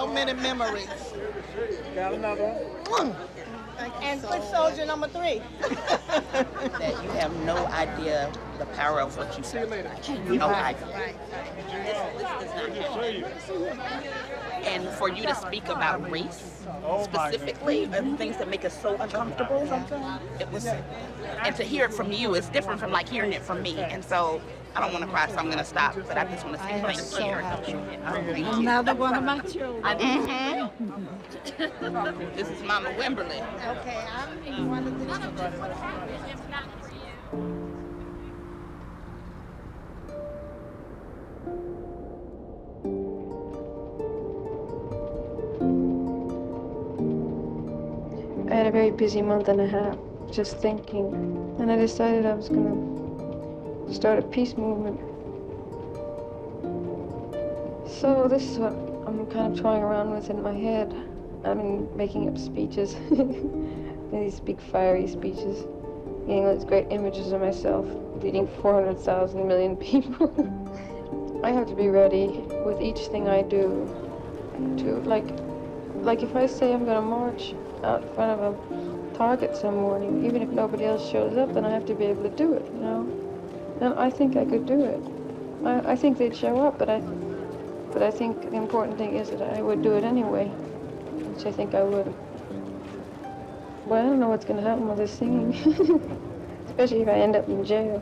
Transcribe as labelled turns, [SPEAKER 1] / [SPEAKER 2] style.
[SPEAKER 1] so many memories.
[SPEAKER 2] Got another one.
[SPEAKER 1] And foot soldier number 3.
[SPEAKER 3] That you have no idea the power of what you say. No idea. This does not happen. And for you to speak about race specifically and things that make us so uncomfortable, it was, and to hear it from you is different from like hearing it from me. And so I don't want to cry, so I'm going to stop. But I just want to say thank you. Thank you.
[SPEAKER 4] Another one of my children.
[SPEAKER 3] This is Mama Wimberly.
[SPEAKER 1] Okay, I'm one of the children.
[SPEAKER 5] I had a very busy month and a half just thinking, and I decided I was going to start a peace movement. So this is what I'm kind of toying around with in my head. I mean, making up speeches, these big fiery speeches, getting all these great images of myself leading 400,000 million people. I have to be ready with each thing I do to, like if I say I'm going to march out in front of a target some morning, even if nobody else shows up, then I have to be able to do it, you know? And I think I could do it. I think they'd show up, but I think the important thing is that I would do it anyway, which I think I would. Well, I don't know what's going to happen with this singing, especially if I end up in jail.